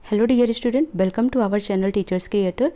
Hello dear student, welcome to our channel teachers creator.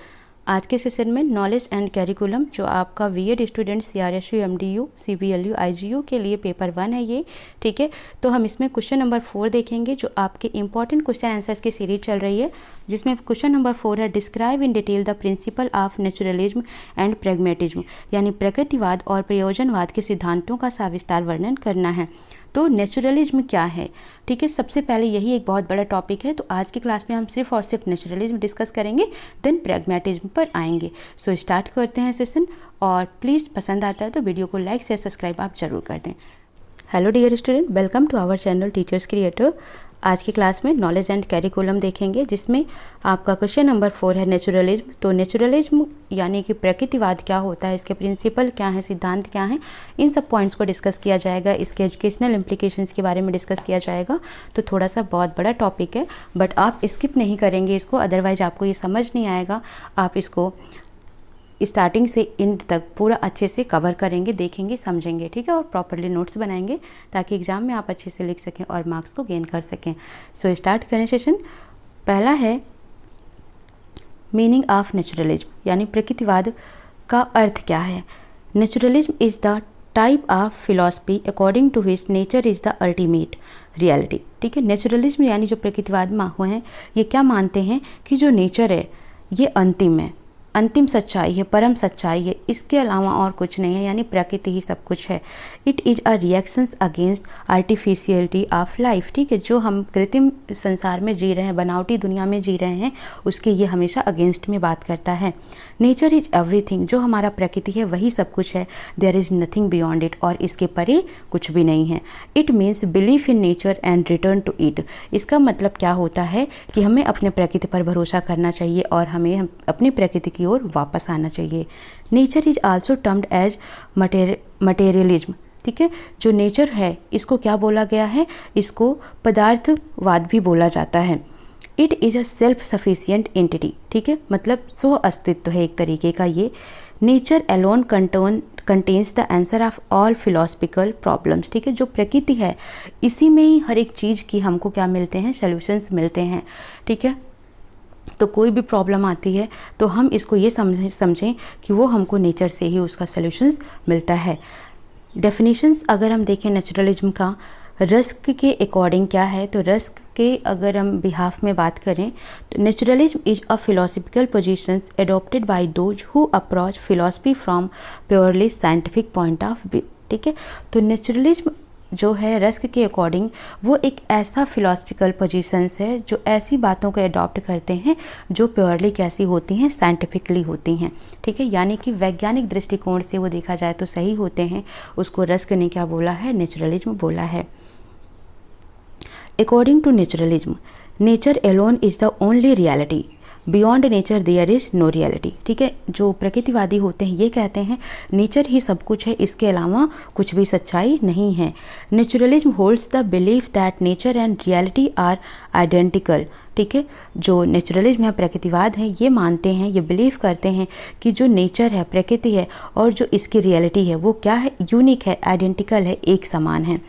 आज के session में knowledge and curriculum जो आपका BEd student CRSU, MDU, CBLU, IGU के लिए पेपर 1 है ये, ठीक है। तो हम इसमें क्वेश्चन नंबर 4 देखेंगे जो आपके इंपॉर्टेंट क्वेश्चन आंसर्स की सीरीज चल रही है, जिसमें क्वेश्चन नंबर 4 है describe in detail the principal of naturalism and pragmatism, यानी प्रकृतिवाद और प्रयोजनवाद के सिद्धांतों का सविस्तार वर्णन करना है। तो नेचुरलिज्म क्या है, ठीक है। सबसे पहले यही एक बहुत बड़ा टॉपिक है, तो आज की क्लास में हम सिर्फ और सिर्फ नेचुरलिज्म डिस्कस करेंगे, देन प्रैग्मेटिज्म पर आएंगे। सो स्टार्ट करते हैं सेशन, और प्लीज़ पसंद आता है तो वीडियो को लाइक शेयर सब्सक्राइब आप जरूर कर दें। Hello dear student, welcome to our channel teachers creator. आज की क्लास में नॉलेज एंड कैरिकुलम देखेंगे, जिसमें आपका क्वेश्चन नंबर 4 है नेचुरलिज्म। तो नेचुरलिज्म यानी कि प्रकृतिवाद क्या होता है, इसके प्रिंसिपल क्या है, सिद्धांत क्या है, इन सब पॉइंट्स को डिस्कस किया जाएगा। इसके एजुकेशनल इम्प्लीकेशंस के बारे में डिस्कस किया जाएगा। तो थोड़ा सा बहुत बड़ा टॉपिक है, बट आप स्किप नहीं करेंगे इसको, अदरवाइज आपको ये समझ नहीं आएगा। आप इसको स्टार्टिंग से एंड तक पूरा अच्छे से कवर करेंगे, देखेंगे, समझेंगे, ठीक है, और प्रॉपरली नोट्स बनाएंगे ताकि एग्जाम में आप अच्छे से लिख सकें और मार्क्स को गेन कर सकें। सो स्टार्ट करें सेशन। पहला है मीनिंग ऑफ नेचुरलिज्म, यानी प्रकृतिवाद का अर्थ क्या है। Naturalism is the type of philosophy according to which nature is the ultimate reality, ठीक है। नेचुरलिज्म यानी जो प्रकृतिवाद माहौल हैं, ये क्या मानते हैं कि जो नेचर है ये अंतिम है, अंतिम सच्चाई है, परम सच्चाई है, इसके अलावा और कुछ नहीं है, यानी प्रकृति ही सब कुछ है। It is a reactions against artificiality of life, ठीक है। जो हम कृत्रिम संसार में जी रहे हैं, बनावटी दुनिया में जी रहे हैं, उसके ये हमेशा अगेंस्ट में बात करता है। नेचर इज एवरीथिंग, जो हमारा प्रकृति है वही सब कुछ है। There is nothing beyond it, और इसके परे कुछ भी नहीं है। It means belief in nature and return to it. इसका मतलब क्या होता है कि हमें अपने प्रकृति पर भरोसा करना चाहिए और हमें अपनी प्रकृति की ओर वापस आना चाहिए। Nature is also termed as materialism, ठीक है। जो नेचर है इसको क्या बोला गया है, इसको पदार्थवाद भी बोला जाता है। It is a self sufficient entity, ठीक है, मतलब स्व अस्तित्व है एक तरीके का ये। Nature alone contains the answer of all philosophical problems, ठीक है। जो प्रकृति है इसी में ही हर एक चीज़ की हमको क्या मिलते हैं, सॉल्यूशंस मिलते हैं, ठीक है। तो कोई भी प्रॉब्लम आती है तो हम इसको ये समझें कि वो हमको नेचर से ही उसका सॉल्यूशंस मिलता है। डेफिनेशंस अगर हम देखें नेचुरलिज्म का रस्क के अकॉर्डिंग क्या है, तो रस्क के अगर हम बिहाफ में बात करें तो naturalism is a philosophical positions adopted by those who approach philosophy from purely scientific point of view, ठीक है। तो नेचुरलिज्म जो है रस्क के अकॉर्डिंग वो एक ऐसा फिलोसफिकल पोजीशंस है जो ऐसी बातों को अडॉप्ट करते हैं जो प्योरली कैसी होती हैं, साइंटिफिकली होती हैं, ठीक है। यानी कि वैज्ञानिक दृष्टिकोण से वो देखा जाए तो सही होते हैं। उसको रस्क ने क्या बोला है, नेचुरलिज्म बोला है। According to naturalism nature alone is the only reality, beyond nature there is no reality, ठीक है। जो प्रकृतिवादी होते हैं ये कहते हैं नेचर ही सब कुछ है, इसके अलावा कुछ भी सच्चाई नहीं है। Naturalism holds the belief that nature and reality are identical, ठीक है। जो नेचुरलिज्म है, प्रकृतिवाद है, ये मानते हैं, ये बिलीव करते हैं कि जो नेचर है, प्रकृति है, और जो इसकी रियलिटी है वो क्या है, यूनिक है, आइडेंटिकल है, एक समान है।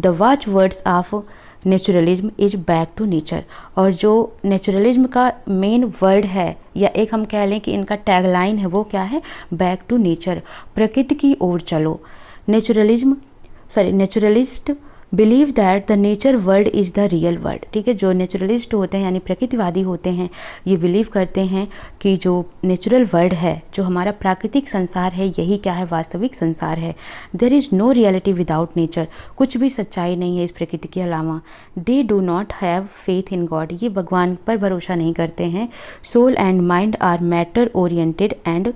The watch words of naturalism is back to nature, और जो नेचुरलिज्म का मेन वर्ड है या एक हम कह लें कि इनका टैगलाइन है वो क्या है, बैक टू नेचर, प्रकृति की ओर चलो। Naturalist believe that the nature world is the real world, ठीक है। जो नेचुरलिस्ट होते हैं यानी प्रकृतिवादी होते हैं ये बिलीव करते हैं कि जो नेचुरल वर्ल्ड है, जो हमारा प्राकृतिक संसार है, यही क्या है, वास्तविक संसार है। There is no reality without nature, कुछ भी सच्चाई नहीं है इस प्रकृति के अलावा। They do not have faith in God, ये भगवान पर भरोसा नहीं करते हैं। Soul and mind are matter oriented and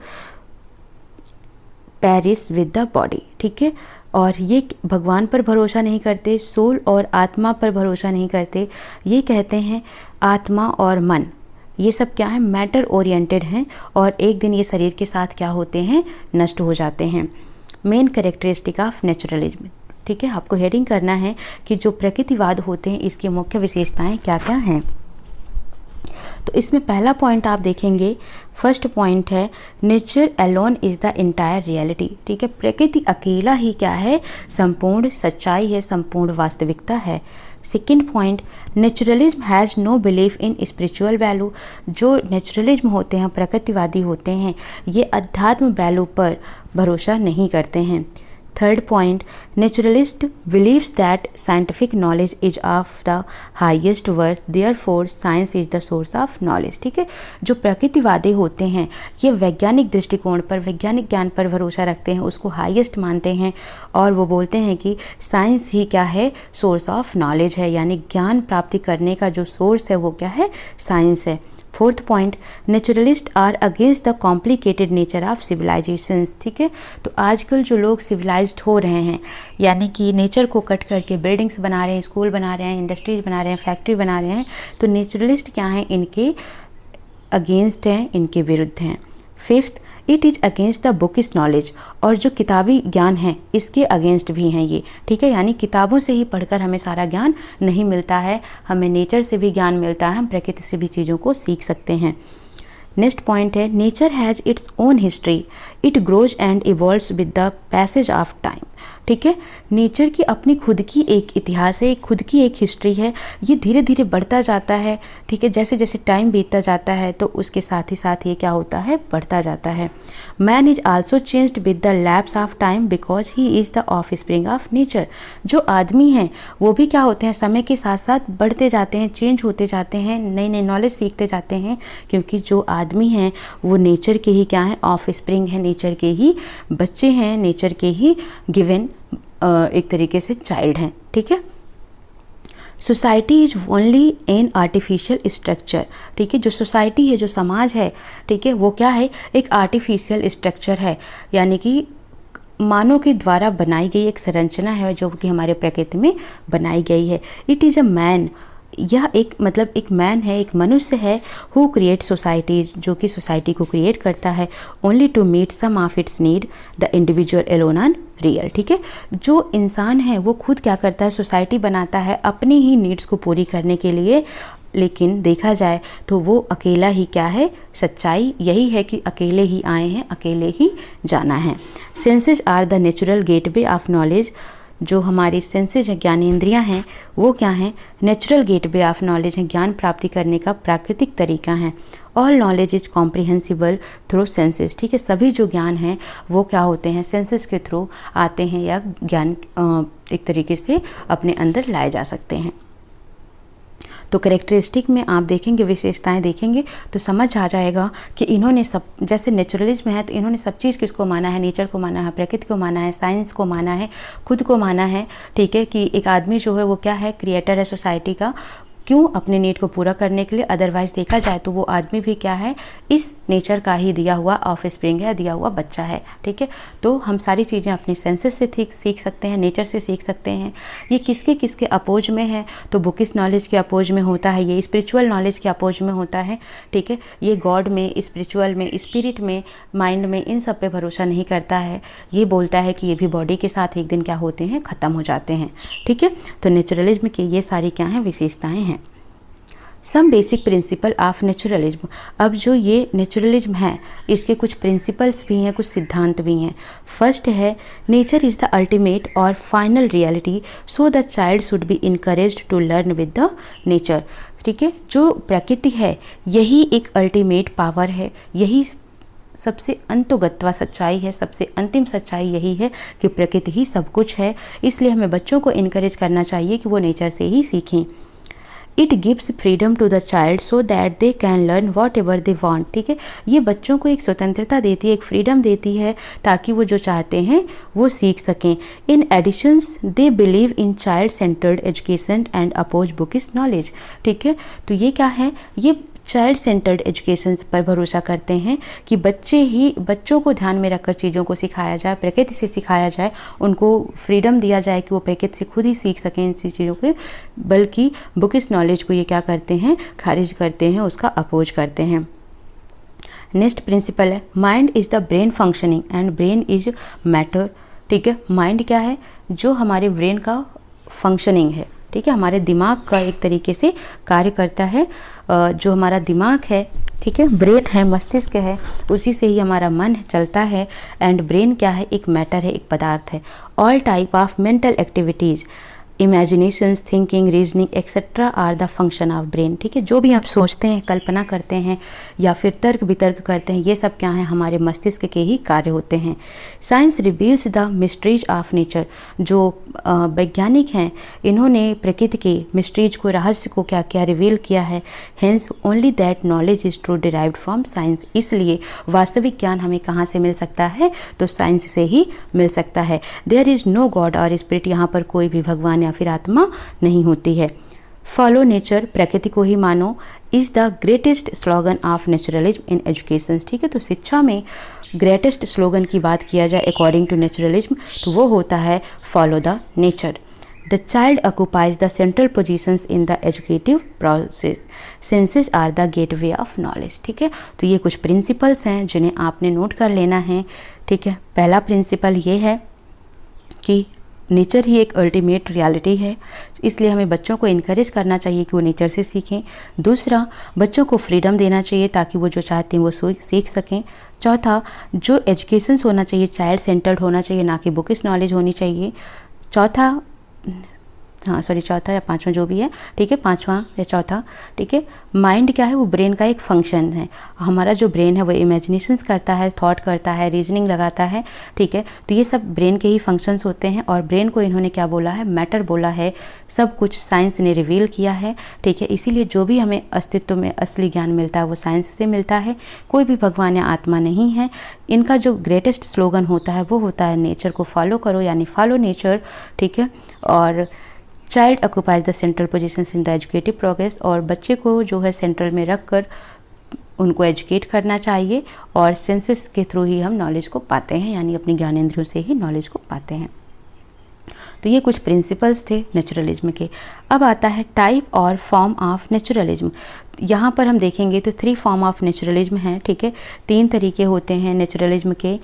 perish with the body, ठीक है। और ये भगवान पर भरोसा नहीं करते, सोल और आत्मा पर भरोसा नहीं करते। ये कहते हैं आत्मा और मन ये सब क्या है, मैटर ओरिएंटेड हैं, और एक दिन ये शरीर के साथ क्या होते हैं, नष्ट हो जाते हैं। मेन कैरेक्टरिस्टिक ऑफ नेचुरलिज्म, ठीक है। आपको हेडिंग करना है कि जो प्रकृतिवाद होते हैं इसकी मुख्य विशेषताएं क्या क्या हैं। तो इसमें पहला पॉइंट आप देखेंगे, फर्स्ट पॉइंट है nature alone is the entire reality, ठीक है। प्रकृति अकेला ही क्या है, संपूर्ण सच्चाई है, संपूर्ण वास्तविकता है। Second point, naturalism has no belief in spiritual value. जो नेचुरलिज्म होते हैं, प्रकृतिवादी होते हैं, ये अध्यात्म वैल्यू पर भरोसा नहीं करते हैं। Third point, naturalist believes that scientific knowledge is of the highest worth, therefore science is the source of knowledge. ठीक है, जो प्रकृतिवादी होते हैं ये वैज्ञानिक दृष्टिकोण पर, वैज्ञानिक ज्ञान पर भरोसा रखते हैं, उसको हाईएस्ट मानते हैं और वो बोलते हैं कि साइंस ही क्या है, सोर्स ऑफ नॉलेज है, यानी ज्ञान प्राप्ति करने का जो सोर्स है वो क्या है, साइंस है। Fourth point, naturalist are against the complicated nature of civilisations. ठीक है, तो आजकल जो लोग सिविलाइज्ड हो रहे हैं, यानी कि नेचर को कट करके बिल्डिंग्स बना रहे हैं, स्कूल बना रहे हैं, इंडस्ट्रीज बना रहे हैं, फैक्ट्री बना रहे हैं, तो नेचुरलिस्ट क्या हैं, इनके अगेंस्ट हैं, इनके विरुद्ध हैं। Fifth, it is against the bookish knowledge, और जो किताबी ज्ञान है इसके अगेंस्ट भी हैं ये। ठीक है, यानी किताबों से ही पढ़कर हमें सारा ज्ञान नहीं मिलता है, हमें नेचर से भी ज्ञान मिलता है, हम प्रकृति से भी चीज़ों को सीख सकते हैं। नेक्स्ट पॉइंट है, nature has its own history, it grows and evolves with the passage of time. ठीक है, नेचर की अपनी खुद की एक इतिहास है, खुद की एक हिस्ट्री है, ये धीरे धीरे बढ़ता जाता है। ठीक है, जैसे जैसे टाइम बीतता जाता है तो उसके साथ ही ये क्या होता है, बढ़ता जाता है। Man is also changed with the lapse of time because he is the of spring of nature. जो आदमी हैं वो भी क्या होते हैं, समय के साथ साथ बढ़ते जाते हैं, चेंज होते जाते हैं, नई नई नॉलेज सीखते जाते हैं, क्योंकि जो आदमी हैं वो नेचर के ही क्या हैं, ऑफ स्प्रिंग है, नेचर के ही बच्चे हैं, नेचर के ही गिवन एक तरीके से चाइल्ड हैं। ठीक है, society is only an artificial structure. ठीक है, जो सोसाइटी है, जो समाज है, ठीक है, वो क्या है, एक आर्टिफिशियल स्ट्रक्चर है, यानी कि मानव के द्वारा बनाई गई एक संरचना है जो कि हमारे प्रकृति में बनाई गई है। इट इज़ अ मैन, यह एक मतलब एक मैन है, एक मनुष्य है, हु क्रिएट सोसाइटीज, जो कि सोसाइटी को क्रिएट करता है, only to meet some of its need, the individual alone and real. ठीक है, जो इंसान है वो खुद क्या करता है, सोसाइटी बनाता है अपनी ही नीड्स को पूरी करने के लिए, लेकिन देखा जाए तो वो अकेला ही क्या है, सच्चाई यही है कि अकेले ही आए हैं, अकेले ही जाना है। Senses are the natural gateway of knowledge, जो हमारी सेंसेज है, ज्ञानेंद्रियां हैं, वो क्या हैं, नेचुरल गेटवे ऑफ नॉलेज है, ज्ञान प्राप्ति करने का प्राकृतिक तरीका है। All knowledge is comprehensible through senses. ठीक है, सभी जो ज्ञान हैं वो क्या होते हैं, सेंसेस के थ्रू आते हैं, या ज्ञान एक तरीके से अपने अंदर लाए जा सकते हैं। तो कैरेक्टरिस्टिक में आप देखेंगे, विशेषताएं देखेंगे तो समझ आ जाएगा कि इन्होंने सब, जैसे नेचुरलिज्म है तो इन्होंने सब चीज़ किसको माना है, नेचर को माना है, प्रकृति को माना है, साइंस को माना है, खुद को माना है। ठीक है, कि एक आदमी जो है वो क्या है, क्रिएटर है सोसाइटी का, क्यों, अपने नीड को पूरा करने के लिए। अदरवाइज देखा जाए तो वो आदमी भी क्या है, इस नेचर का ही दिया हुआ ऑफ स्प्रिंग है, दिया हुआ बच्चा है। ठीक है, तो हम सारी चीज़ें अपने सेंसेस से सीख सकते हैं, नेचर से सीख सकते हैं। ये किसके किसके अपोज में है, तो बुकिश नॉलेज के अपोज में होता है, ये स्पिरिचुअल नॉलेज के अपोज में होता है। ठीक है, ये गॉड में, स्पिरिचुअल में, स्पिरिट में, माइंड में, इन सब पे भरोसा नहीं करता है। ये बोलता है कि ये भी बॉडी के साथ एक दिन क्या होते हैं, ख़त्म हो जाते हैं। ठीक है, तो नेचुरलिज्म की ये सारी क्या हैं, विशेषताएँ हैं। Some basic principle of naturalism, अब जो ये नेचुरलिज्म है इसके कुछ प्रिंसिपल्स भी हैं, कुछ सिद्धांत भी हैं। फर्स्ट है, नेचर इज़ द अल्टीमेट और final reality, so the child should be encouraged to learn with the nature. ठीक है, जो प्रकृति है यही एक अल्टीमेट पावर है, यही सबसे अंतोगत्वा सच्चाई है, सबसे अंतिम सच्चाई यही है कि प्रकृति ही सब कुछ है। इसलिए हमें बच्चों को इनकरेज करना चाहिए कि वो नेचर से ही सीखें। It gives freedom to the child so that they can learn whatever they want. ठीक है, ये बच्चों को एक स्वतंत्रता देती है, एक फ्रीडम देती है, ताकि वो जो चाहते हैं वो सीख सकें। In additions they believe in child centred education and oppose bookish knowledge. ठीक है, तो ये क्या है, ये चाइल्ड सेंटर्ड एजुकेशन पर भरोसा करते हैं कि बच्चों को ध्यान में रखकर चीज़ों को सिखाया जाए, प्रकृति से सिखाया जाए, उनको फ्रीडम दिया जाए कि वो प्रकृति से खुद ही सीख सकें इन चीज़ों के, बल्कि बुकिश नॉलेज को ये क्या करते हैं, खारिज करते हैं, उसका अपोज करते हैं। नेक्स्ट प्रिंसिपल है, mind is the brain functioning and brain is matter. ठीक है, माइंड क्या है, जो हमारे ब्रेन का फंक्शनिंग है। ठीक है, हमारे दिमाग का एक तरीके से कार्य करता है, जो हमारा दिमाग है, ठीक है, ब्रेन है, मस्तिष्क है, उसी से ही हमारा मन चलता है। एंड ब्रेन क्या है, एक मैटर है, एक पदार्थ है। All type of mental activities imaginations, thinking, reasoning etcetera are the function of brain. ठीक है, जो भी आप सोचते हैं, कल्पना करते हैं या फिर तर्क वितर्क करते हैं, ये सब क्या है, हमारे मस्तिष्क के ही कार्य होते हैं। Science reveals the mysteries of nature. जो वैज्ञानिक हैं, इन्होंने प्रकृति के मिस्ट्रीज को, रहस्य को क्या क्या रिवील किया है। Hence only that knowledge is true derived from science. इसलिए वास्तविक ज्ञान हमें कहाँ से मिल सकता है, तो साइंस से ही मिल सकता है। देयर इज़ नो गॉड और स्पिरिट, यहाँ पर कोई भी भगवान या फिर आत्मा नहीं होती है। फॉलो नेचर, प्रकृति को ही मानो, is the greatest slogan of naturalism in education. ठीक है, तो शिक्षा में ग्रेटेस्ट स्लोगन की बात किया जाए अकॉर्डिंग टू नेचुरलिज्म, तो वो होता है follow the nature. The child occupies the central positions in the educative process. Senses are the gateway of knowledge. ठीक है, तो ये कुछ प्रिंसिपल्स हैं जिन्हें आपने नोट कर लेना है। ठीक है, पहला प्रिंसिपल ये है कि नेचर ही एक अल्टीमेट रियलिटी है, इसलिए हमें बच्चों को इनकरेज करना चाहिए कि वो नेचर से सीखें। दूसरा, बच्चों को फ्रीडम देना चाहिए ताकि वो जो चाहते हैं वो सीख सकें। चौथा, जो एजुकेशन होना चाहिए चाइल्ड सेंटर्ड होना चाहिए, ना कि बुकिश नॉलेज होनी चाहिए। चौथा या पांचवा जो भी है, ठीक है, पांचवा या चौथा, ठीक है। माइंड क्या है, वो ब्रेन का एक फंक्शन है। हमारा जो ब्रेन है वो इमेजिनेशंस करता है, थॉट करता है, रीजनिंग लगाता है। ठीक है, तो ये सब ब्रेन के ही फंक्शंस होते हैं और ब्रेन को इन्होंने क्या बोला है, मैटर बोला है। सब कुछ साइंस ने रिवील किया है। ठीक है, इसीलिए जो भी हमें अस्तित्व में असली ज्ञान मिलता है वो साइंस से मिलता है। कोई भी भगवान या आत्मा नहीं है। इनका जो ग्रेटेस्ट स्लोगन होता है वो होता है नेचर को फॉलो करो, यानी फॉलो नेचर। ठीक है, और child occupies the central positions in the educative progress, और बच्चे को जो है सेंट्रल में रख कर उनको एजुकेट करना चाहिए। और सेंसेस के थ्रू ही हम नॉलेज को पाते हैं, यानी अपनी ज्ञानेंद्रियों से ही नॉलेज को पाते हैं। तो ये कुछ प्रिंसिपल्स थे नेचुरलिज्म के। अब आता है टाइप और फॉर्म ऑफ नेचुरलिज्म। यहाँ पर हम देखेंगे तो 3 फॉर्म ऑफ नेचुरलिज्म हैं। ठीक है, 3 तरीके होते हैं नेचुरलिज्म के।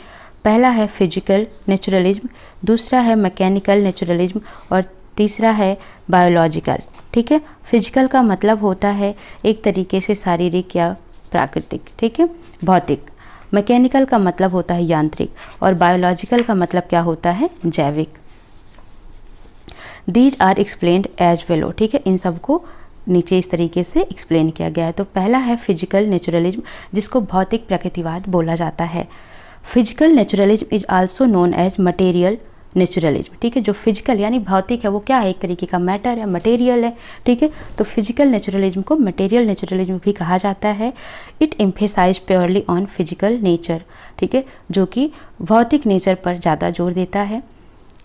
पहला है फिजिकल नेचुरलिज्म, दूसरा है मैकेनिकल नेचुरलिज्म और तीसरा है बायोलॉजिकल। ठीक है, फिजिकल का मतलब होता है एक तरीके से शारीरिक या प्राकृतिक, ठीक है, भौतिक। मैकेनिकल का मतलब होता है यांत्रिक, और बायोलॉजिकल का मतलब क्या होता है, जैविक। दीज आर एक्सप्लेन्ड एज वेलो। ठीक है, इन सबको नीचे इस तरीके से एक्सप्लेन किया गया है। तो पहला है फिजिकल नेचुरलिज्म, जिसको भौतिक प्रकृतिवाद बोला जाता है। Physical naturalism is also known as material naturalism. ठीक है, जो फिजिकल यानी भौतिक है वो क्या है, एक तरीके का मैटर है, मटेरियल है। ठीक है, तो फिजिकल नेचुरलिज्म को मटेरियल नेचुरलिज्म भी कहा जाता है। It emphasise purely on physical nature. ठीक है, जो कि भौतिक नेचर पर ज़्यादा जोर देता है।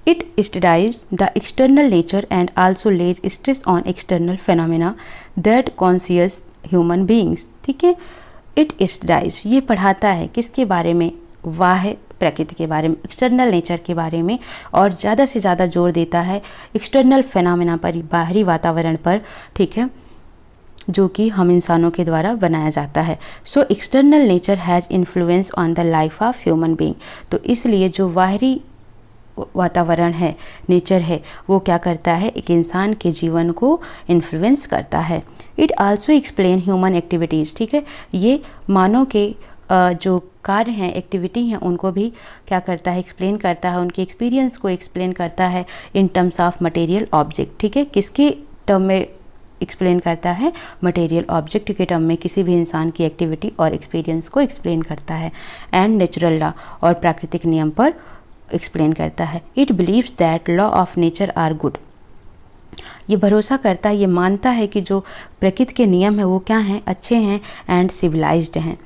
It studies the external nature and also lays stress on external phenomena that conscious human beings. ठीक है, इट स्टडीज ये पढ़ाता है किसके बारे में, वाह प्रकृति के बारे में, एक्सटर्नल नेचर के बारे में, और ज़्यादा से ज़्यादा जोर देता है एक्सटर्नल फेनोमेना पर, बाहरी वातावरण पर। ठीक है, जो कि हम इंसानों के द्वारा बनाया जाता है। So external nature has influence on the life of human being. तो इसलिए जो बाहरी वातावरण है, नेचर है, वो क्या करता है, एक इंसान के जीवन को इन्फ्लुएंस करता है। It also explain human activities. ठीक है, ये मानव के जो कार्य हैं, एक्टिविटी हैं, उनको भी क्या करता है, एक्सप्लेन करता है, उनके एक्सपीरियंस को एक्सप्लेन करता है इन टर्म्स ऑफ मटेरियल ऑब्जेक्ट। ठीक है, किसके टर्म में एक्सप्लेन करता है, मटेरियल ऑब्जेक्ट के टर्म में किसी भी इंसान की एक्टिविटी और एक्सपीरियंस को एक्सप्लेन करता है। एंड नेचुरल लॉ और प्राकृतिक नियम पर एक्सप्लेन करता है। It believes that law of nature are good. ये भरोसा करता है, ये मानता है कि जो प्रकृति के नियम है वो क्या हैं, अच्छे हैं एंड सिविलाइज्ड हैं।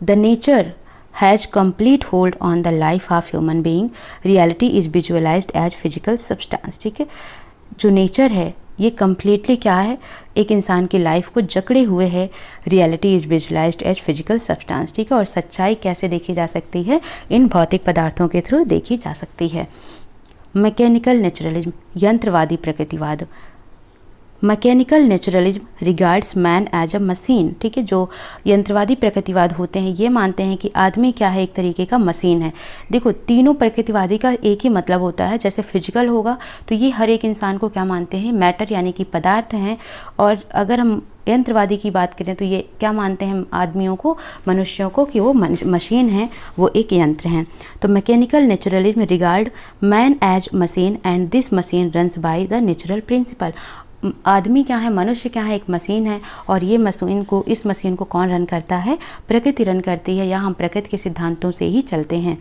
The nature has complete hold on the life of human being. Reality is visualized as physical substance. ठीक है, जो नेचर है ये कम्प्लीटली क्या है, एक इंसान की लाइफ को जकड़े हुए है। Reality is visualised as physical substance. ठीक है, और सच्चाई कैसे देखी जा सकती है, इन भौतिक पदार्थों के थ्रू देखी जा सकती है। मैकेनिकल नेचुरलिज्म, यंत्रवादी प्रकृतिवाद। Mechanical naturalism regards man as a machine, ठीक है। जो यंत्रवादी प्रकृतिवाद होते हैं ये मानते हैं कि आदमी क्या है, एक तरीके का मशीन है। देखो तीनों प्रकृतिवादी का एक ही मतलब होता है, जैसे फिजिकल होगा तो ये हर एक इंसान को क्या मानते हैं, मैटर यानी कि पदार्थ हैं। और अगर हम यंत्रवादी की बात करें तो ये क्या मानते हैं आदमियों को, मनुष्यों को, कि वो मशीन है, वो एक यंत्र हैं। तो mechanical naturalism regard man as machine and this machine runs by the natural principle. आदमी क्या है, मनुष्य क्या है, एक मशीन है, और ये इस मशीन को कौन रन करता है, प्रकृति रन करती है, या हम प्रकृति के सिद्धांतों से ही चलते हैं।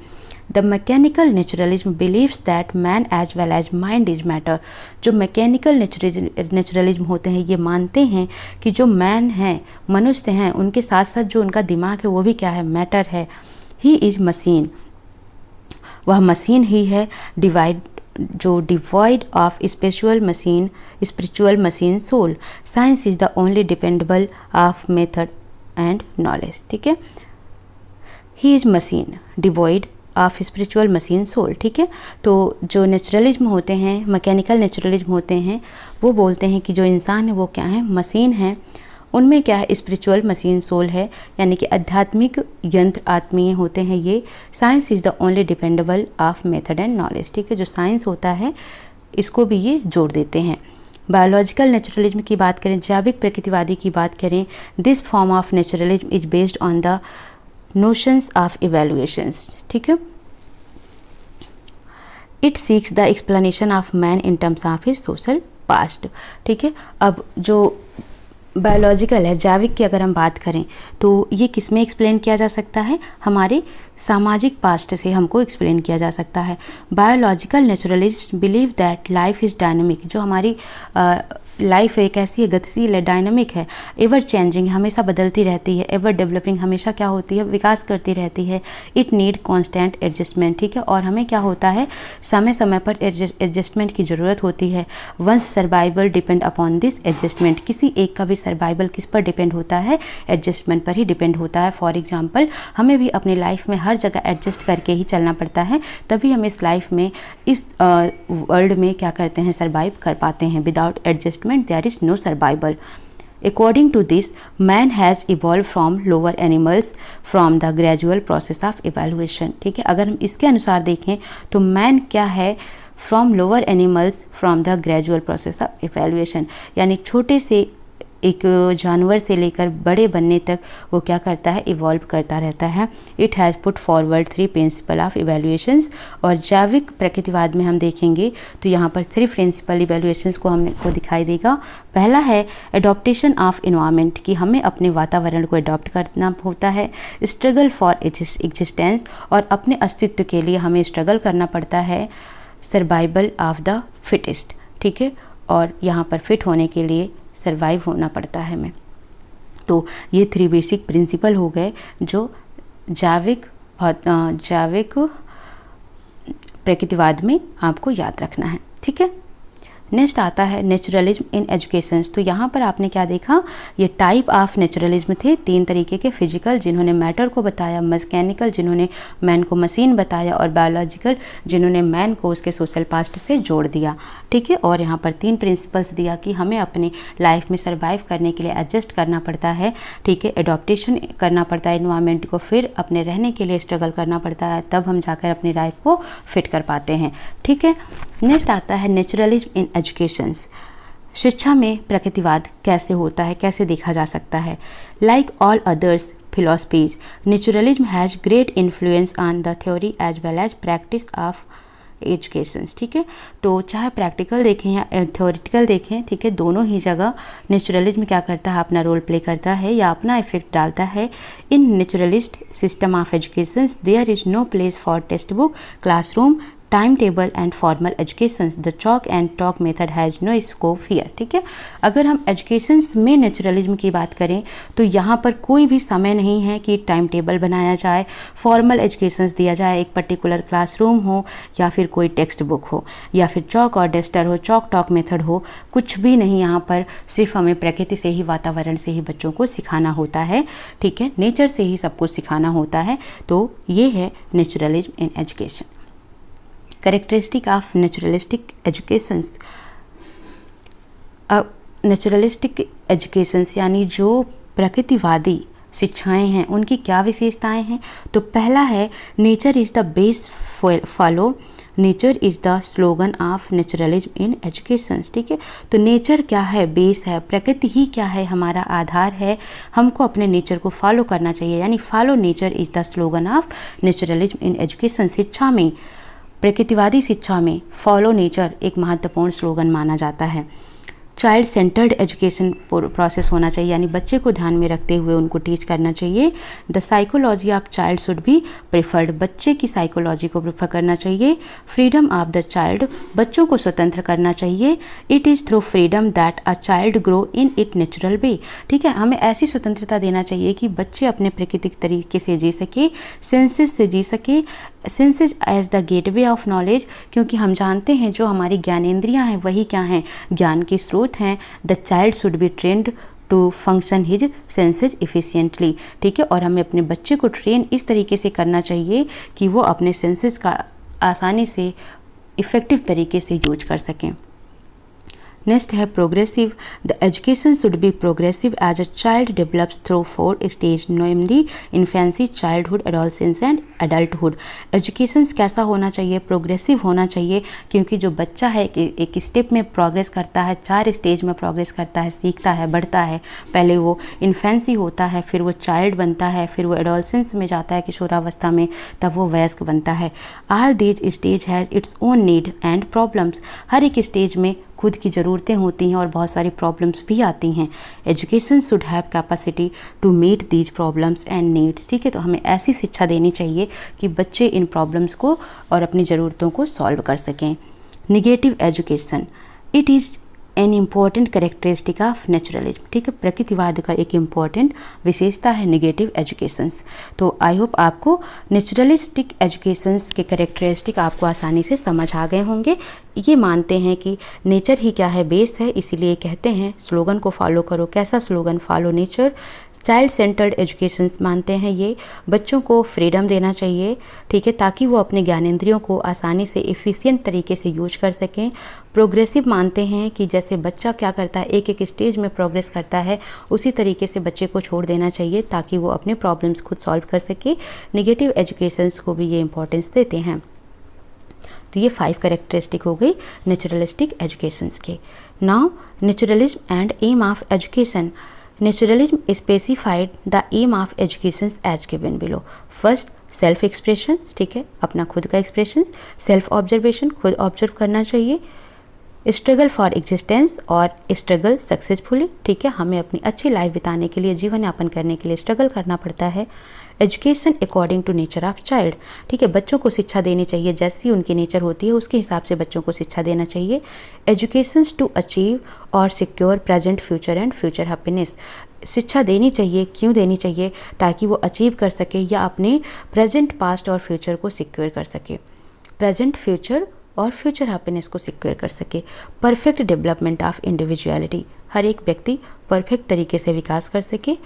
The mechanical naturalism believes that man as well as mind is matter. जो मैकेनिकल नेचुरलिज्म होते हैं ये मानते हैं कि जो मैन है, मनुष्य हैं, उनके साथ साथ जो उनका दिमाग है वो भी क्या है, मैटर है। ही इज मशीन, वह मशीन ही है, divide of spiritual machine soul. Science is the only dependable of method and knowledge, ठीक है। He is machine devoid of spiritual machine soul, ठीक है। तो जो नेचुरलिज्म होते हैं, मैकेनिकल नेचुरलिज्म होते हैं, वो बोलते हैं कि जो इंसान है वो क्या है, मशीन है, उनमें क्या है, स्पिरिचुअल मशीन सोल है, यानी कि आध्यात्मिक यंत्र आत्मीय होते हैं ये। Science is the only dependable of method and knowledge, ठीक है। जो साइंस होता है इसको भी ये जोड़ देते हैं। बायोलॉजिकल नेचुरलिज्म की बात करें, जैविक प्रकृतिवादी की बात करें, this form of naturalism is based on the notions of evaluations, ठीक है। It seeks the explanation of man in terms of his social past, ठीक है। अब जो बायोलॉजिकल है, जैविक की अगर हम बात करें तो ये किस में एक्सप्लेन किया जा सकता है, हमारे सामाजिक पास्ट से हमको एक्सप्लेन किया जा सकता है। Biological naturalist believe that life is dynamic. जो हमारी लाइफ एक ऐसी है, गतिशील है, डायनामिक है, एवर चेंजिंग, हमेशा बदलती रहती है, एवर डेवलपिंग, हमेशा क्या होती है, विकास करती रहती है। इट नीड कॉन्स्टेंट एडजस्टमेंट, ठीक है। और हमें क्या होता है, समय समय पर एडजस्टमेंट की ज़रूरत होती है। Once survival depend upon this adjustment. किसी एक का भी सर्वाइवल किस पर डिपेंड होता है, एडजस्टमेंट पर ही डिपेंड होता है। फॉर एग्जाम्पल, हमें भी अपनी लाइफ में हर जगह एडजस्ट करके ही चलना पड़ता है, तभी हम इस लाइफ में, इस वर्ल्ड में क्या करते हैं, सर्वाइव कर पाते हैं। Without adjustment there is no survival. According to this, man has evolved from lower animals from the gradual process of evolution, ठीक है। अगर हम इसके अनुसार देखें तो मैन क्या है, from lower animals from the gradual process of evolution, यानी छोटे से एक जानवर से लेकर बड़े बनने तक वो क्या करता है, इवॉल्व करता रहता है। It has put forward 3 principle of evaluations. और जैविक प्रकृतिवाद में हम देखेंगे तो यहाँ पर 3 प्रिंसिपल इवेल्युएशंस को हमको दिखाई देगा। पहला है एडॉप्टेशन ऑफ इन्वायरमेंट, कि हमें अपने वातावरण को अडॉप्ट करना होता है। स्ट्रगल फॉर एग्जिस्टेंस, और अपने अस्तित्व के लिए हमें स्ट्रगल करना पड़ता है। सर्वाइवल ऑफ द फिटेस्ट, ठीक है। और यहाँ पर फिट होने के लिए सर्वाइव होना पड़ता है हमें। तो ये 3 बेसिक प्रिंसिपल हो गए जो जैविक प्रकृतिवाद में आपको याद रखना है, ठीक है। नेक्स्ट आता है नेचुरलिज्म इन एजुकेशंस। तो यहाँ पर आपने क्या देखा, ये टाइप ऑफ नेचुरलिज्म थे 3 तरीके के। फिजिकल जिन्होंने मैटर को बताया, मैकेनिकल जिन्होंने मैन को मशीन बताया, और बायोलॉजिकल जिन्होंने मैन को उसके सोशल पास्ट से जोड़ दिया, ठीक है। और यहाँ पर 3 प्रिंसिपल्स दिया कि हमें अपने लाइफ में सर्वाइव करने के लिए एडजस्ट करना पड़ता है, ठीक है। एडॉप्टेशन करना पड़ता है इन्वायरमेंट को, फिर अपने रहने के लिए स्ट्रगल करना पड़ता है, तब हम जाकर अपनी लाइफ को फिट कर पाते हैं, ठीक है। नेक्स्ट आता है नेचुरलिज्म इन एजुकेशंस। शिक्षा में प्रकृतिवाद कैसे होता है, कैसे देखा जा सकता है। Like all others philosophies, naturalism has great influence on the theory as well as practice of educations, ठीक है। तो चाहे प्रैक्टिकल देखें या थ्योरेटिकल देखें, ठीक है, दोनों ही जगह नेचुरलिज्म क्या करता है, अपना रोल प्ले करता है या अपना इफेक्ट डालता है। In naturalist system of educations there is no place for text book, classroom, time table and formal educations. The chalk and talk method has no scope here, ठीक है। अगर हम एजुकेशंस में नेचुरलिज्म की बात करें तो यहाँ पर कोई भी समय नहीं है कि टाइम टेबल बनाया जाए, फॉर्मल एजुकेशंस दिया जाए, एक पर्टिकुलर क्लासरूम हो या फिर कोई टेक्स्ट बुक हो या फिर चॉक और डस्टर हो, चॉक टॉक मेथड हो, कुछ भी नहीं। यहाँ पर सिर्फ हमें प्रकृति से ही, वातावरण से ही बच्चों को सिखाना होता है, ठीक है, नेचर से ही सब कुछ सिखाना होता है। तो ये है naturalism in education. Characteristic of naturalistic educations. Naturalistic educations यानी जो प्रकृतिवादी शिक्षाएं हैं उनकी क्या विशेषताएं हैं? तो पहला है nature is the base follow, nature is the slogan of naturalism in education. ठीक है, तो नेचर क्या है? बेस है, प्रकृति ही क्या है? हमारा आधार है। हमको अपने नेचर को फॉलो करना चाहिए, यानी follow nature is the slogan of naturalism in education. शिक्षा में, प्रकृतिवादी शिक्षा में फॉलो नेचर एक महत्वपूर्ण स्लोगन माना जाता है। चाइल्ड सेंटर्ड एजुकेशन प्रोसेस होना चाहिए, यानी बच्चे को ध्यान में रखते हुए उनको टीच करना चाहिए। The psychology of child should be preferred, बच्चे की साइकोलॉजी को प्रेफर करना चाहिए। फ्रीडम ऑफ द चाइल्ड, बच्चों को स्वतंत्र करना चाहिए। It is through freedom that a child grow in it natural way. ठीक है, हमें ऐसी स्वतंत्रता देना चाहिए कि बच्चे अपने प्राकृतिक तरीके से जी सके, सेंसेस से जी सके। Senses as the gateway of knowledge, क्योंकि हम जानते हैं जो हमारी ज्ञानेंद्रियां हैं वही क्या हैं? ज्ञान के स्रोत हैं। The child should be trained to function his senses efficiently. ठीक है, और हमें अपने बच्चे को ट्रेन इस तरीके से करना चाहिए कि वो अपने सेंसेस का आसानी से इफ़ेक्टिव तरीके से यूज कर सकें। नेक्स्ट है progressive, the education should be progressive as a child develops through 4 stage, namely infancy, childhood, adolescence and adulthood. Education कैसा होना चाहिए? प्रोग्रेसिव होना चाहिए, क्योंकि जो बच्चा है एक स्टेप में प्रोग्रेस करता है, 4 स्टेज में प्रोग्रेस करता है, सीखता है, बढ़ता है। पहले वो इन्फेंसी होता है, फिर वो चाइल्ड बनता है, फिर वो एडोलसेंस में जाता है किशोरावस्था में, तब वो वयस्क बनता है। All these stage has its own need and problems, हर एक स्टेज में खुद की ज़रूरतें होती हैं और बहुत सारी प्रॉब्लम्स भी आती हैं। Education should have capacity to meet these problems and needs. ठीक है, तो हमें ऐसी शिक्षा देनी चाहिए कि बच्चे इन प्रॉब्लम्स को और अपनी ज़रूरतों को सॉल्व कर सकें। Negative education, it is an important characteristic of naturalism. ठीक है, प्रकृतिवाद का एक इम्पॉर्टेंट विशेषता है निगेटिव एजुकेशंस। तो आई होप आपको नेचुरलिस्टिक एजुकेशंस के कैरेक्टरिस्टिक आपको आसानी से समझ आ गए होंगे। ये मानते हैं कि नेचर ही क्या है? बेस है, इसीलिए कहते हैं स्लोगन को फॉलो करो। कैसा slogan? Follow nature. Child centred educations मानते हैं ये बच्चों को फ्रीडम देना चाहिए, ठीक है, ताकि वो अपने ज्ञानेंद्रियों को आसानी से एफिशिएंट तरीके से यूज कर सकें। प्रोग्रेसिव मानते हैं कि जैसे बच्चा क्या करता है, एक एक स्टेज में प्रोग्रेस करता है, उसी तरीके से बच्चे को छोड़ देना चाहिए ताकि वो अपने प्रॉब्लम्स खुद सॉल्व कर सके। निगेटिव एजुकेशंस को भी ये इंपॉर्टेंस देते हैं। तो ये 5 कैरेक्टरिस्टिक हो गई नेचुरलिस्टिक एजुकेशंस के। Now naturalism and aim of education. Naturalism specified the aim of education as given below. First, self expression, ठीक है, अपना खुद का एक्सप्रेशन। सेल्फ ऑब्जर्वेशन, खुद ऑब्जर्व करना चाहिए। स्ट्रगल फॉर एग्जिस्टेंस और स्ट्रगल सक्सेसफुली, ठीक है, हमें अपनी अच्छी लाइफ बिताने के लिए, जीवन यापन करने के लिए स्ट्रगल करना पड़ता है। Education according to nature of child, ठीक है, बच्चों को शिक्षा देनी चाहिए जैसी उनकी नेचर होती है उसके हिसाब से बच्चों को शिक्षा देना चाहिए। एजुकेशन टू अचीव और secure present future and future happiness, शिक्षा देनी चाहिए, क्यों देनी चाहिए? ताकि वो अचीव कर सके या अपने प्रेजेंट, पास्ट और फ्यूचर को सिक्योर कर सके, प्रेजेंट, फ्यूचर और फ्यूचर हैप्पीनेस को सिक्योर कर सके। परफेक्ट डेवलपमेंट ऑफ इंडिविजुअलिटी, हर एक व्यक्ति परफेक्ट तरीके से विकास कर सके।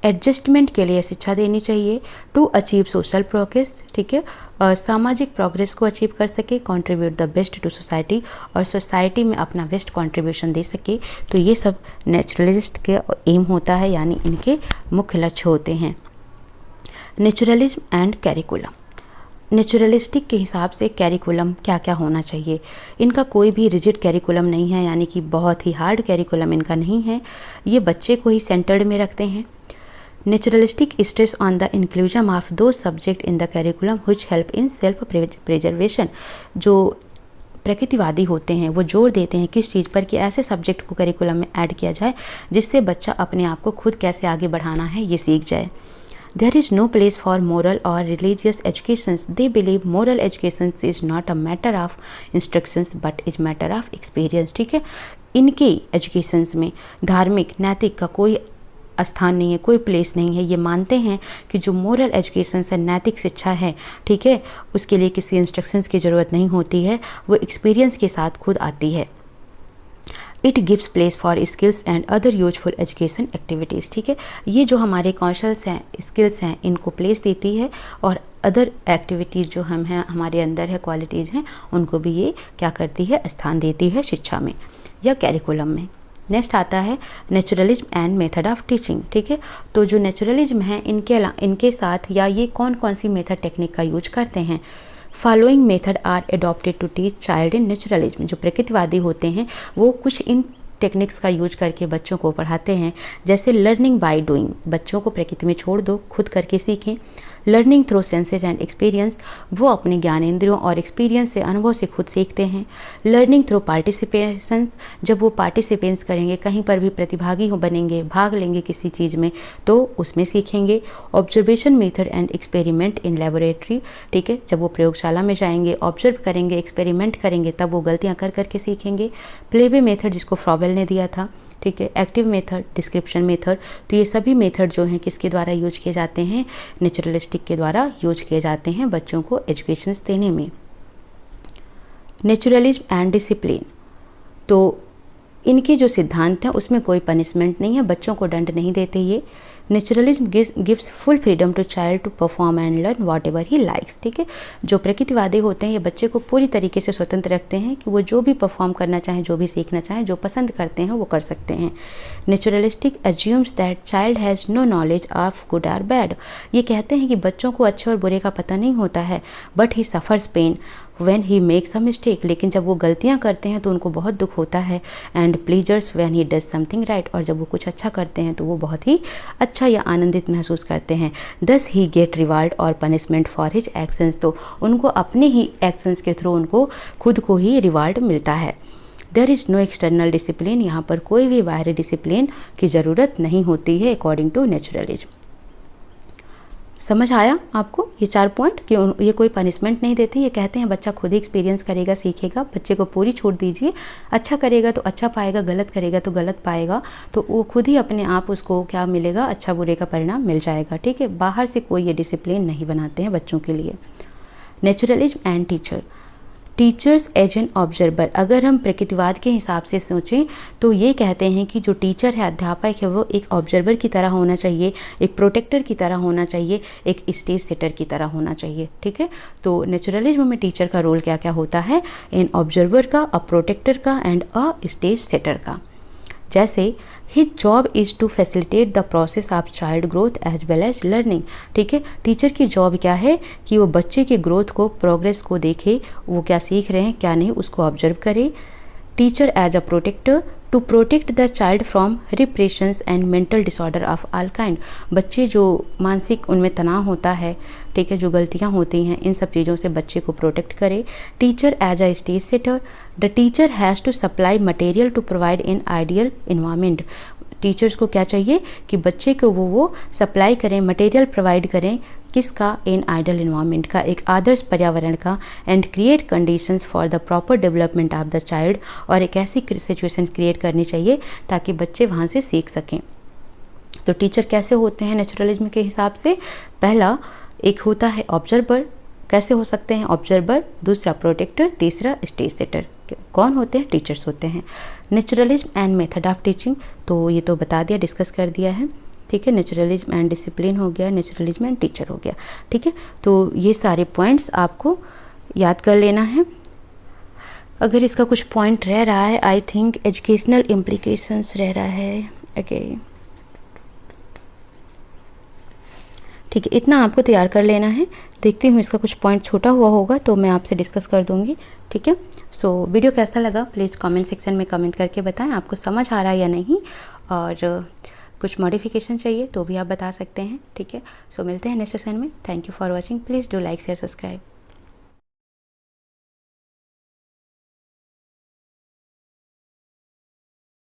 एडजस्टमेंट के लिए शिक्षा देनी चाहिए। टू अचीव सोशल प्रोग्रेस, ठीक है, सामाजिक प्रोग्रेस को अचीव कर सके। Contribute the best to society, और सोसाइटी में अपना बेस्ट कंट्रीब्यूशन दे सके। तो ये सब नेचुरलिस्ट के एम होता है, यानी इनके मुख्य लक्ष्य होते हैं। नेचुरलिज्म एंड कैरिकुलम, नेचुरलिस्टिक के हिसाब से कैरिकुलम क्या क्या होना चाहिए? इनका कोई भी रिजिड कैरिकुलम नहीं है, यानी कि बहुत ही हार्ड कैरिकुलम इनका नहीं है। ये बच्चे को ही सेंटर्ड में रखते हैं। Naturalistic stress on the inclusion of दो subject in the curriculum which help in self preservation, जो प्रकृतिवादी होते हैं वो जोर देते हैं किस चीज़ पर कि ऐसे सब्जेक्ट को करिकुलम में ऐड किया जाए जिससे बच्चा अपने आप को खुद कैसे आगे बढ़ाना है ये सीख जाए। There is no place for moral or religious educations. They believe moral education is not a matter of instructions but is matter of experience. ठीक है, इनके एजुकेशंस में धार्मिक, नैतिक का कोई स्थान नहीं है, कोई प्लेस नहीं है। ये मानते हैं कि जो मोरल एजुकेशन है, नैतिक शिक्षा है, ठीक है, उसके लिए किसी इंस्ट्रक्शंस की ज़रूरत नहीं होती है, वो एक्सपीरियंस के साथ खुद आती है। It gives place for skills and other useful education activities, ठीक है, ये जो हमारे कौशल्स हैं, स्किल्स हैं, इनको प्लेस देती है और अदर एक्टिविटीज़ जो हम हैं, हमारे अंदर है, क्वालिटीज़ हैं, उनको भी ये क्या करती है, स्थान देती है शिक्षा में या कैरिकुलम में। नेक्स्ट आता है naturalism and method of teaching. ठीक है, तो जो नेचुरलिज्म है इनके साथ या ये कौन कौन सी मेथड टेक्निक का यूज करते हैं। Following method are adopted to teach child in naturalism. जो प्रकृतिवादी होते हैं वो कुछ इन टेक्निक्स का यूज करके बच्चों को पढ़ाते हैं। जैसे लर्निंग बाय डूइंग, बच्चों को प्रकृति में छोड़ दो, खुद करके सीखें। Learning through senses and experience, वो अपने ज्ञानेंद्रियों और एक्सपीरियंस से, अनुभव से खुद सीखते हैं। लर्निंग थ्रू पार्टिसिपेशन, जब वो पार्टिसिपेंट्स करेंगे, कहीं पर भी प्रतिभागी हो बनेंगे, भाग लेंगे किसी चीज़ में, तो उसमें सीखेंगे। Observation method and experiment in laboratory, ठीक है, जब वो प्रयोगशाला में जाएंगे, ऑब्जर्व करेंगे, एक्सपेरिमेंट करेंगे, तब वो गलतियाँ कर करके सीखेंगे। प्लेवे मेथड, जिसको फ्रॉबेल ने दिया था, ठीक है। एक्टिव मेथड, डिस्क्रिप्शन मेथड, तो ये सभी मेथड जो हैं किसके द्वारा यूज किए जाते हैं, नेचुरलिस्टिक के द्वारा यूज किए जाते हैं बच्चों को एजुकेशंस देने में। नेचुरलिज्म एंड डिसिप्लिन, तो इनके जो सिद्धांत हैं उसमें कोई पनिशमेंट नहीं है, बच्चों को दंड नहीं देते ये। Naturalism gives full freedom to child to perform and learn whatever he likes, ठीक है। जो प्रकृतिवादी होते हैं ये बच्चे को पूरी तरीके से स्वतंत्र रखते हैं कि वो जो भी परफॉर्म करना चाहें, जो भी सीखना चाहें, जो पसंद करते हैं वो कर सकते हैं। Naturalistic assumes that child has no knowledge of good और बैड, ये कहते हैं कि बच्चों को अच्छे और बुरे का पता नहीं होता है, but he suffers pain when he makes a mistake, लेकिन जब वो गलतियां करते हैं तो उनको बहुत दुख होता है। And pleasures when he does something right, और जब वो कुछ अच्छा करते हैं तो वो बहुत ही अच्छा या आनंदित महसूस करते हैं। दस ही गेट रिवार्ड और पनिशमेंट फॉर हिज एक्शंस, तो उनको अपने ही एक्शंस के थ्रू उनको खुद को ही रिवार्ड मिलता है। There is no external discipline, यहाँ पर कोई भी बाहरी डिसिप्लिन की ज़रूरत नहीं होती है अकॉर्डिंग टू नेचुरलिज्म। समझ आया आपको ये 4 पॉइंट कि ये कोई पनिशमेंट नहीं देते, ये कहते हैं बच्चा खुद ही एक्सपीरियंस करेगा, सीखेगा, बच्चे को पूरी छूट दीजिए, अच्छा करेगा तो अच्छा पाएगा, गलत करेगा तो गलत पाएगा, तो वो खुद ही अपने आप उसको क्या मिलेगा, अच्छा बुरे का परिणाम मिल जाएगा, ठीक है। बाहर से कोई ये डिसिप्लिन नहीं बनाते हैं बच्चों के लिए। Naturalism and teacher, teachers as an observer, अगर हम प्रकृतिवाद के हिसाब से सोचें तो ये कहते हैं कि जो टीचर है, अध्यापक है, वो एक ऑब्जर्वर की तरह होना चाहिए, एक प्रोटेक्टर की तरह होना चाहिए, एक स्टेज सेटर की तरह होना चाहिए, ठीक है। तो नेचुरलिज्म में टीचर का रोल क्या क्या होता है, एन ऑब्जर्वर का, अ प्रोटेक्टर का एंड अ स्टेज सेटर का। जैसे his job is to facilitate the process of child growth as well as learning, ठीक है। टीचर की जॉब क्या है कि वो बच्चे की ग्रोथ को, प्रोग्रेस को देखे, वो क्या सीख रहे हैं क्या नहीं, उसको ऑब्जर्व करे। Teacher as a protector to protect the child from repressions and mental disorder of all kind, बच्चे जो मानसिक उनमें तनाव होता है, ठीक है, जो गलतियां होती हैं, इन सब चीज़ों से बच्चे को प्रोटेक्ट करे। Teacher as a stage setter, the teacher has to supply material to provide in ideal environment, teachers को क्या चाहिए कि बच्चे को वो सप्लाई करें, मटेरियल प्रोवाइड करें, किसका, इन आइडियल इन्वायरमेंट का, एक आदर्श पर्यावरण का। And create conditions for the proper development of the child, और एक ऐसी सिचुएशन क्रिएट करनी चाहिए ताकि बच्चे वहाँ से सीख सकें। तो टीचर कैसे होते हैं नेचुरलिज्म के हिसाब से, पहला एक होता है ऑब्जर्वर, कैसे हो सकते हैं ऑब्जर्वर, दूसरा प्रोटेक्टर, तीसरा स्टेज सेटर। कौन होते हैं, टीचर्स होते हैं। Naturalism and method of teaching, तो ये तो बता दिया, डिस्कस कर दिया है, ठीक है। नेचुरलिज्म एंड डिसिप्लिन हो गया, नेचुरलिज्म एंड टीचर हो गया, ठीक है। तो ये सारे पॉइंट्स आपको याद कर लेना है। अगर इसका कुछ पॉइंट रह रहा है, आई थिंक एजुकेशनल इम्प्लीकेशंस रह रहा है, ओके, ठीक है, इतना आपको तैयार कर लेना है। देखती हूँ इसका कुछ पॉइंट छोटा हुआ होगा तो मैं आपसे डिस्कस कर दूँगी, ठीक है। सो वीडियो कैसा लगा प्लीज़ कमेंट सेक्शन में कमेंट करके बताएं, आपको समझ आ रहा है या नहीं, और कुछ मॉडिफिकेशन चाहिए तो भी आप बता सकते हैं, ठीक है। सो मिलते हैं नेक्स्ट सेशन में। Thank you for watching, please do like share subscribe.